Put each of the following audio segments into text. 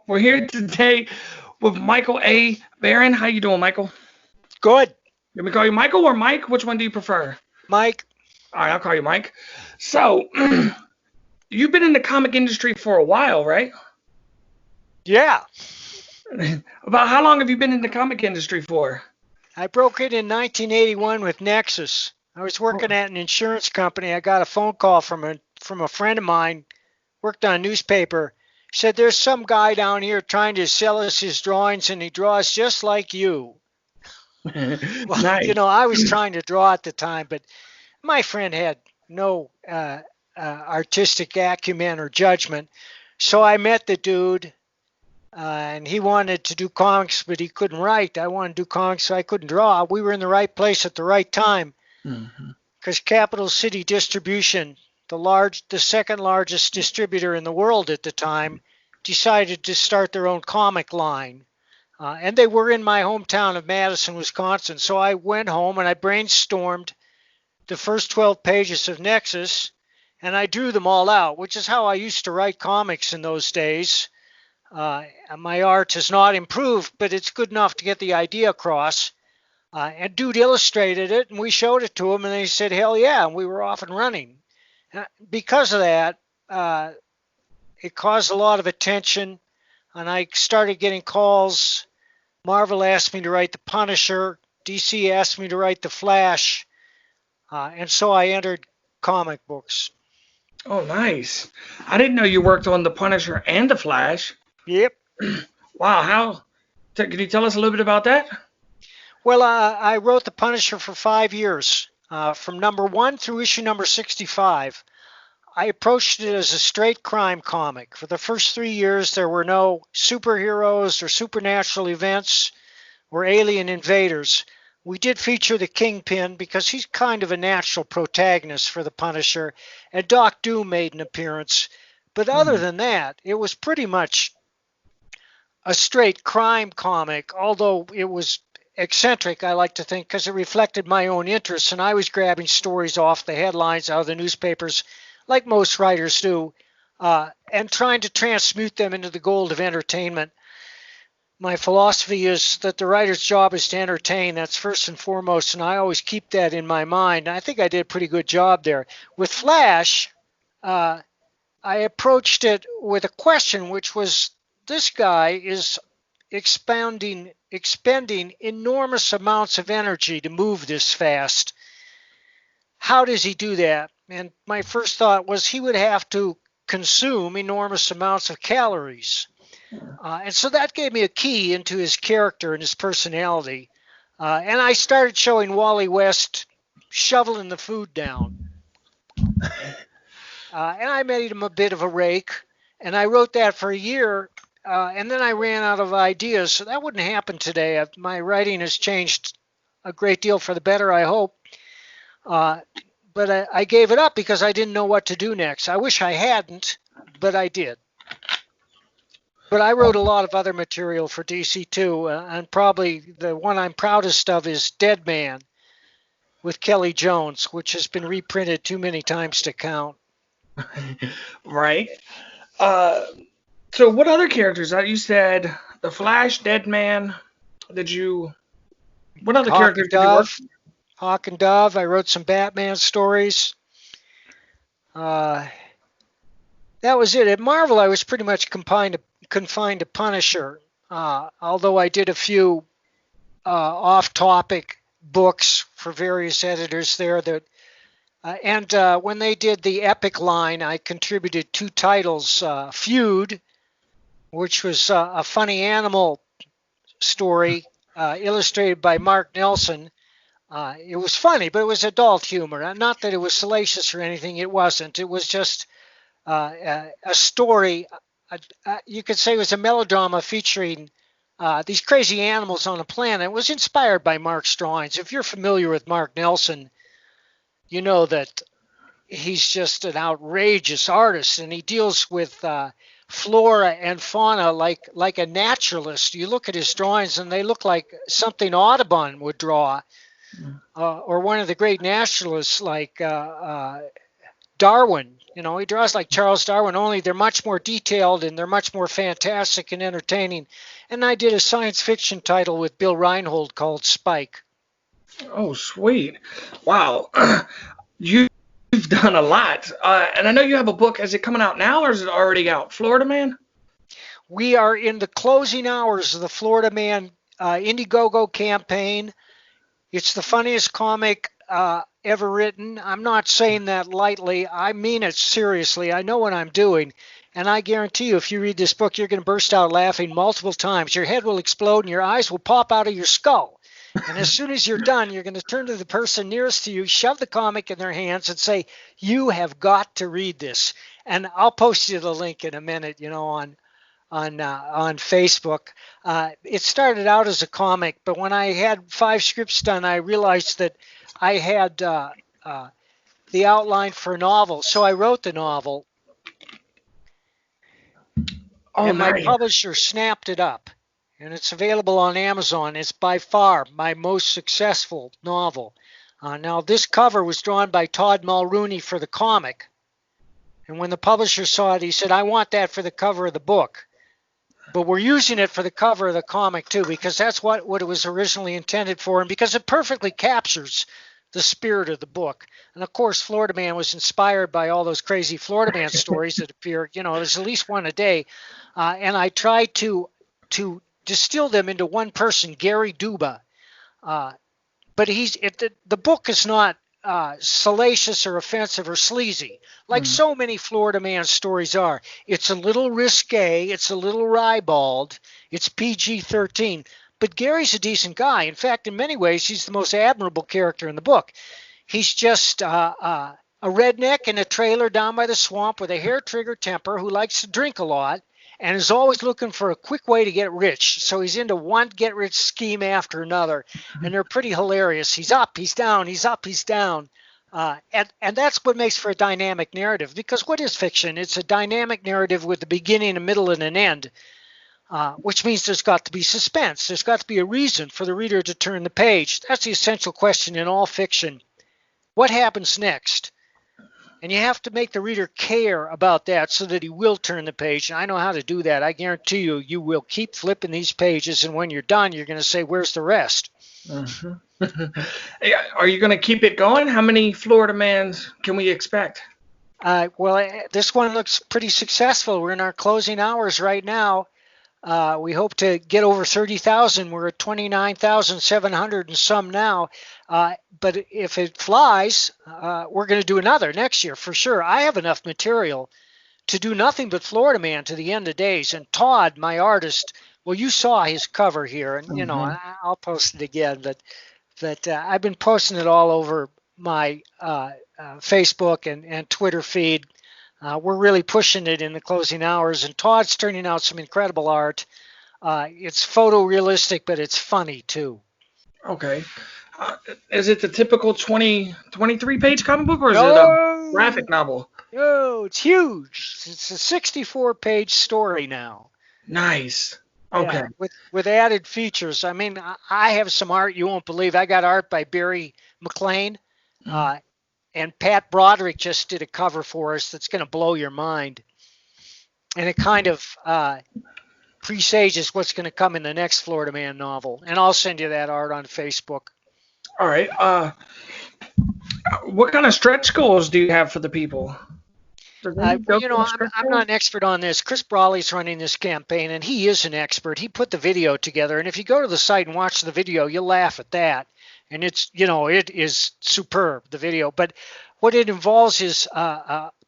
We're here today with Michael A. Barron. How you doing, Michael? Good, Let me call you Michael or Mike? Which one do you prefer? Mike. All right, I'll call you Mike. So, you've been in the comic industry for a while, right? Yeah, About how long have you been in the comic industry for? I broke it in 1981 with Nexus. I was working at an insurance company. I got a phone call from a friend of mine, worked on a newspaper. Said there's some guy down here trying to sell us his drawings, and he draws just like you. Well, Nice. I was trying to draw at the time, but my friend had no artistic acumen or judgment. So I met the dude. And he wanted to do comics, but he couldn't write. I wanted to do comics, so I couldn't draw. We were in the right place at the right time Mhm. because Capital City Distribution, the second largest distributor in the world at the time, decided to start their own comic line. And they were in my hometown of Madison, Wisconsin. So I went home and I brainstormed the first 12 pages of Nexus, and I drew them all out, which is how I used to write comics in those days. Uh, my art has not improved, but it's good enough to get the idea across. And dude illustrated it, and we showed it to him, and they said, "Hell yeah!" And we were off and running. Because of that, it caused a lot of attention, and I started getting calls. Marvel asked me to write the Punisher. DC asked me to write the Flash, and so I entered comic books. Oh, nice. I didn't know you worked on the Punisher and the Flash. Yep. Wow. Can you tell us a little bit about that? Well, I wrote the Punisher for 5 years, from number 1 through issue number 65. I approached it as a straight crime comic. For the first 3 years, there were no superheroes or supernatural events or alien invaders. We did feature the Kingpin because he's kind of a natural protagonist for the Punisher, and Doc Doom made an appearance. But other Mhm. than that, it was pretty much a straight crime comic, although it was eccentric, I like to think, because it reflected my own interests, and I was grabbing stories off the headlines out of the newspapers, like most writers do, and trying to transmute them into the gold of entertainment. My philosophy is that the writer's job is to entertain. That's first and foremost, and I always keep that in my mind. I think I did a pretty good job there. With Flash, uh, I approached it with a question, which was, this guy is expending enormous amounts of energy to move this fast. How does he do that? And my first thought was he would have to consume enormous amounts of calories. And so that gave me a key into his character and his personality. And I started showing Wally West shoveling the food down. And I made him a bit of a rake. And I wrote that for a year. And then I ran out of ideas. So that wouldn't happen today. My writing has changed a great deal for the better, I hope. Uh, but I gave it up because I didn't know what to do next. I wish I hadn't, but I did. But I wrote a lot of other material for DC too, and probably the one I'm proudest of is Dead Man with Kelly Jones, which has been reprinted too many times to count. Right. Uh, so what other characters? You said the Flash, Dead Man. Did you? What other Hawk characters and did you work? Dove, Hawk and Dove. I wrote some Batman stories. Uh, that was it. At Marvel, I was pretty much confined to Punisher, although I did a few off-topic books for various editors there that and when they did the Epic line, I contributed two titles, Feud, which was a funny animal story illustrated by Mark Nelson. It was funny, but it was adult humor. Not that it was salacious or anything. It wasn't. It was just a story. You could say it was a melodrama featuring these crazy animals on a planet. It was inspired by Mark's drawings. If you're familiar with Mark Nelson, you know that he's just an outrageous artist, and he deals with flora and fauna like a naturalist. You look at his drawings, and they look like something Audubon would draw, or one of the great naturalists like Darwin. He draws like Charles Darwin, only they're much more detailed and they're much more fantastic and entertaining. And I did a science fiction title with Bill Reinhold called Spike. Oh, sweet. Wow. You've done a lot. And I know you have a book. Is it coming out now or is it already out? Florida Man? We are in the closing hours of the Florida Man Indiegogo campaign. It's the funniest comic ever written. I'm not saying that lightly. I mean it seriously. I know what I'm doing. And I guarantee you, if you read this book, you're going to burst out laughing multiple times. Your head will explode and your eyes will pop out of your skull. And as soon as you're done, you're going to turn to the person nearest to you, shove the comic in their hands, and say, "You have got to read this." And I'll post you the link in a minute, on Facebook. It started out as a comic, but when I had 5 scripts done, I realized that I had the outline for a novel. So I wrote the novel, and my publisher snapped it up, and it's available on Amazon. It's by far my most successful novel. Now, this cover was drawn by Todd Mulrooney for the comic, and when the publisher saw it, he said, "I want that for the cover of the book." But we're using it for the cover of the comic too, because that's what it was originally intended for, and because it perfectly captures the spirit of the book. And of course, Florida Man was inspired by all those crazy Florida Man stories that appear. There's at least one a day, and I tried to distill them into one person, Gary Duba. But the book is not salacious or offensive or sleazy, like so many Florida Man stories are. It's a little risque, it's a little ribald, it's PG-13, but Gary's a decent guy. In fact, in many ways, he's the most admirable character in the book. He's just a redneck in a trailer down by the swamp with a hair-trigger temper who likes to drink a lot and is always looking for a quick way to get rich. So he's into one get-rich scheme after another, and they're pretty hilarious. He's up, he's down, he's up, he's down. And that's what makes for a dynamic narrative, because what is fiction? It's a dynamic narrative with a beginning, a middle, and an end, which means there's got to be suspense. There's got to be a reason for the reader to turn the page. That's the essential question in all fiction. What happens next? And you have to make the reader care about that so that he will turn the page. And I know how to do that. I guarantee you, you will keep flipping these pages, and when you're done, you're going to say, "Where's the rest?" Are you going to keep it going? How many Florida Mans can we expect? Well, this one looks pretty successful. We're in our closing hours right now. We hope to get over 30,000. We're at 29,700 and some now. But if it flies, we're going to do another next year for sure. I have enough material to do nothing but Florida Man to the end of days. And Todd, my artist, well, you saw his cover here, and I'll post it again. But I've been posting it all over my Facebook and Twitter feed. We're really pushing it in the closing hours, and Todd's turning out some incredible art. It's photorealistic, but it's funny too. Okay. Is it the typical 23-page comic book, or is it a graphic novel? No, it's huge. It's a 64-page story now. Nice. Okay. Yeah, with added features. I mean, I have some art you won't believe. I got art by Barry McLean. And Pat Broderick just did a cover for us that's going to blow your mind. And it kind of presages what's going to come in the next Florida Man novel. And I'll send you that art on Facebook. All right. What kind of stretch goals do you have for the people? I'm not an expert on this. Chris Brawley's running this campaign, and he is an expert. He put the video together. And if you go to the site and watch the video, you'll laugh at that. And it is superb, the video. But what it involves is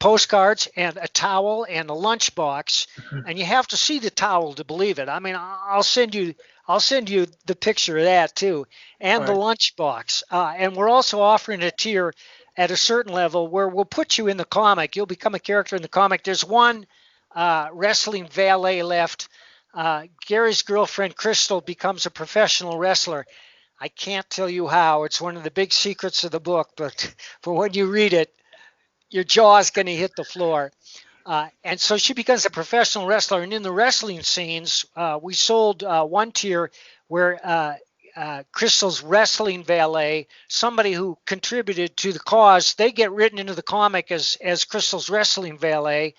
postcards and a towel and a lunchbox, and you have to see the towel to believe it. I mean, I'll send you the picture of that too, and the lunchbox. And we're also offering a tier at a certain level where we'll put you in the comic. You'll become a character in the comic. There's one wrestling valet left. Gary's girlfriend Crystal becomes a professional wrestler. I can't tell you how. It's one of the big secrets of the book, but when you read it, your jaw is going to hit the floor. And so she becomes a professional wrestler. And in the wrestling scenes, we sold one tier where Crystal's wrestling valet, somebody who contributed to the cause. They get written into the comic as Crystal's wrestling valet.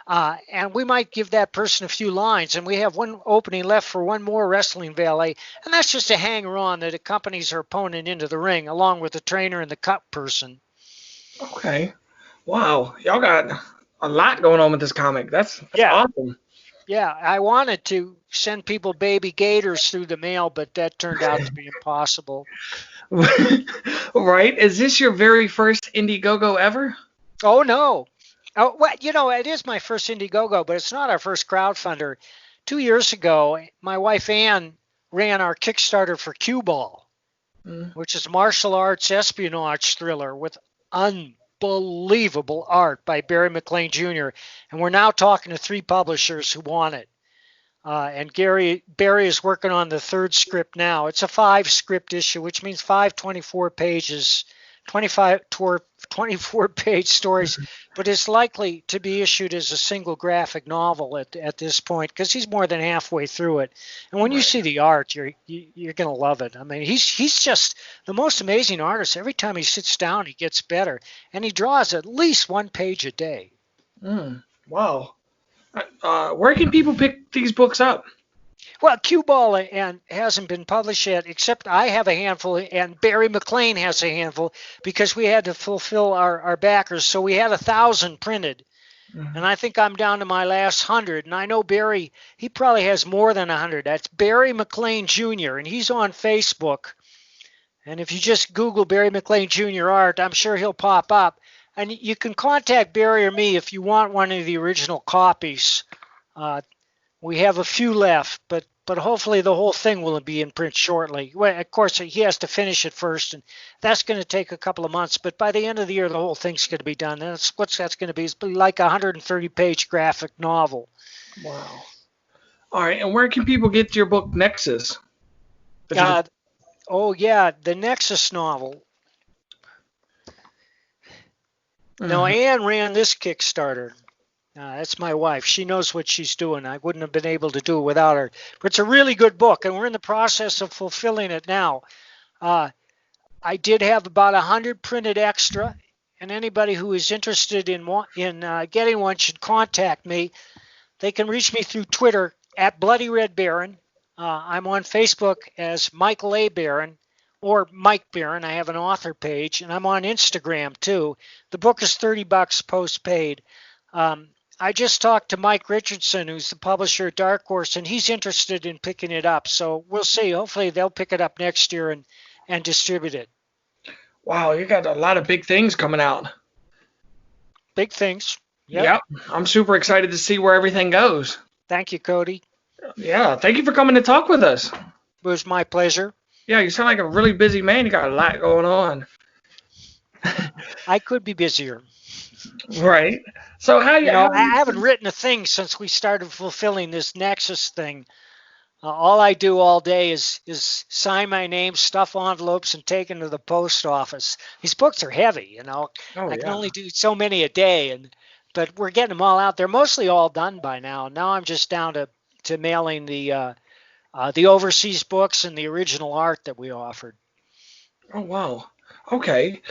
And we might give that person a few lines, and we have one opening left for one more wrestling valet, and that's just a hanger-on that accompanies her opponent into the ring, along with the trainer and the cut person. Okay. Wow. Y'all got a lot going on with this comic. That's Yeah, awesome. yeah. I wanted to send people baby gators through the mail, but that turned out to be impossible. Right? Is this your very first Indiegogo ever? Oh no. Oh, well, it is my first Indiegogo, but it's not our first crowdfunder. 2 years ago, my wife Ann ran our Kickstarter for Cue Ball, Mm. which is martial arts espionage thriller with unbelievable art by Barry McLean Jr. And we're now talking to 3 publishers who want it. And Barry is working on the 3rd script now. It's a 5-script issue, which means 5 24 pages, 24-page stories, but it's likely to be issued as a single graphic novel at this point because he's more than halfway through it. And when you see the art, you're going to love it. I mean, he's just the most amazing artist. Every time he sits down, he gets better, and he draws at least 1 page a day. Wow. Where can people pick these books up? Well, Cue Ball and hasn't been published yet, except I have a handful, and Barry McLean has a handful because we had to fulfill our backers. So we had 1,000 printed, and I think I'm down to my last 100. And I know Barry, he probably has more than 100. That's Barry McLean Jr., and he's on Facebook. And if you just Google Barry McLean Jr. art, I'm sure he'll pop up. And you can contact Barry or me if you want one of the original copies. We have a few left, but hopefully the whole thing will be in print shortly. Well, of course, he has to finish it first, and that's going to take a couple of months. But by the end of the year, the whole thing's going to be done. And that's going to be. It's like a 130-page graphic novel. Wow. All right, and where can people get your book Nexus? Oh yeah, the Nexus novel. Now, Ann ran this Kickstarter. That's my wife. She knows what she's doing. I wouldn't have been able to do it without her. But it's a really good book, and we're in the process of fulfilling it now. I did have about 100 printed extra, and anybody who is interested in getting one should contact me. They can reach me through Twitter at Bloody Red Baron. I'm on Facebook as Michael A. Baron or Mike Baron. I have an author page, and I'm on Instagram too. The book is $30 post-paid. I just talked to Mike Richardson, who's the publisher at Dark Horse, and he's interested in picking it up. So we'll see. Hopefully they'll pick it up next year and distribute it. Wow, you got a lot of big things coming out. Big things. Yep. I'm super excited to see where everything goes. Thank you, Cody. Yeah, thank you for coming to talk with us. It was my pleasure. Yeah, you sound like a really busy man. You got a lot going on. I could be busier. Right. So I haven't written a thing since we started fulfilling this Nexus thing. All I do all day is sign my name, stuff envelopes, and take them to the post office. These books are heavy, I can only do so many a day, but we're getting them all out. They're mostly all done by now. Now I'm just down to mailing the overseas books and the original art that we offered. Oh wow. Okay.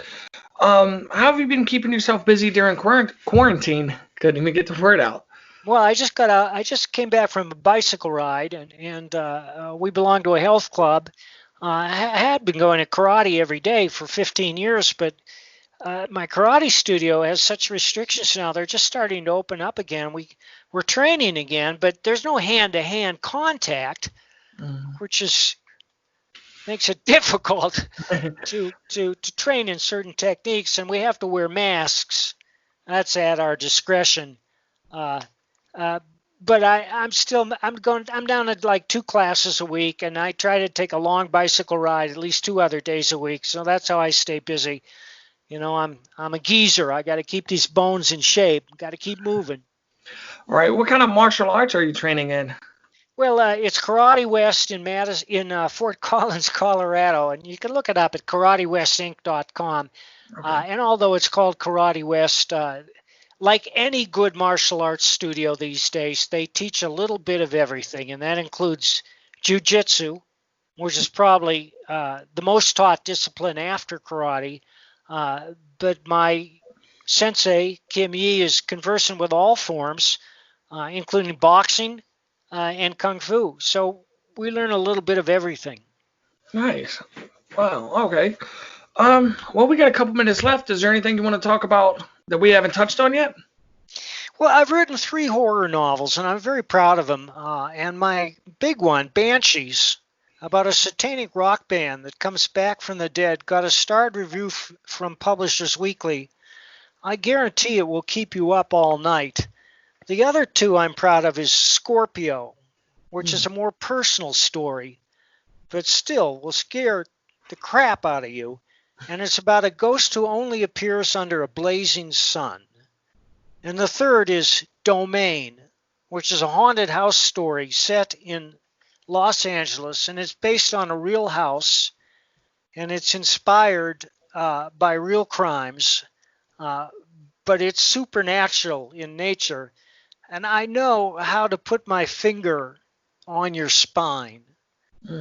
How have you been keeping yourself busy during quarantine? Couldn't even get the word out. Well, I just came back from a bicycle ride, and we belong to a health club. I had been going to karate every day for 15 years, but my karate studio has such restrictions now. They're just starting to open up again. We're training again, but there's no hand-to-hand contact, which makes it difficult to train in certain techniques, and we have to wear masks. That's at our discretion. But I'm down at like 2 classes a week, and I try to take a long bicycle ride at least 2 other days a week. So that's how I stay busy. I'm a geezer. I got to keep these bones in shape. Got to keep moving. All right. What kind of martial arts are you training in? Well, it's Karate West in Fort Collins, Colorado, and you can look it up at karatewestinc.com. Okay. And although it's called Karate West, like any good martial arts studio these days, they teach a little bit of everything, and that includes jiu-jitsu, which is probably the most taught discipline after karate. But my sensei, Kim Yi, is conversant with all forms, including boxing and kung fu. So we learn a little bit of everything. Nice. Wow. Okay. Well, we got a couple minutes left. Is there anything you want to talk about that we haven't touched on yet? Well, I've written 3 horror novels, and I'm very proud of them. And my big one, Banshees, about a satanic rock band that comes back from the dead, got a starred review from Publishers Weekly. I guarantee it will keep you up all night. The other 2 I'm proud of is Scorpio, which is a more personal story, but still will scare the crap out of you. And it's about a ghost who only appears under a blazing sun. And the third is Domain, which is a haunted house story set in Los Angeles, and it's based on a real house, and it's inspired by real crimes, but it's supernatural in nature. And I know how to put my finger on your spine.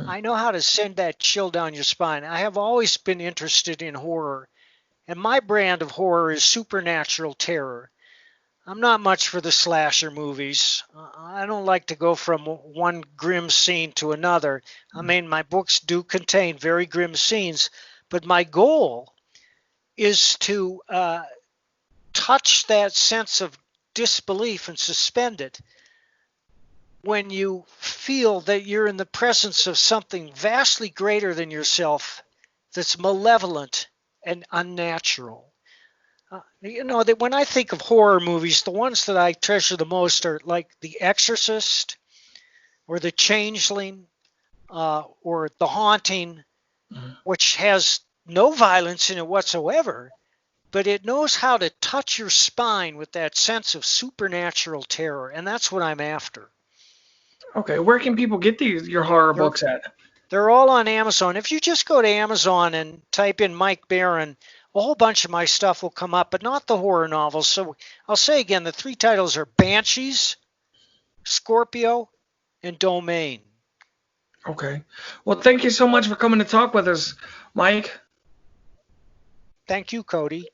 I know how to send that chill down your spine. I have always been interested in horror, and my brand of horror is supernatural terror. I'm not much for the slasher movies. I don't like to go from one grim scene to another. I mean, my books do contain very grim scenes, but my goal is to touch that sense of disbelief and suspend it when you feel that you're in the presence of something vastly greater than yourself that's malevolent and unnatural. That when I think of horror movies, the ones that I treasure the most are like The Exorcist or The Changeling or The Haunting, which has no violence in it whatsoever, but it knows how to touch your spine with that sense of supernatural terror, and that's what I'm after. Okay. Where can people get your horror They're, books at? they're all on Amazon. If you just go to Amazon and type in Mike Barron, a whole bunch of my stuff will come up, but not the horror novels. So I'll say again, the 3 titles are Banshees, Scorpio, and Domain. Okay. Well, thank you so much for coming to talk with us, Mike. Thank you, Cody.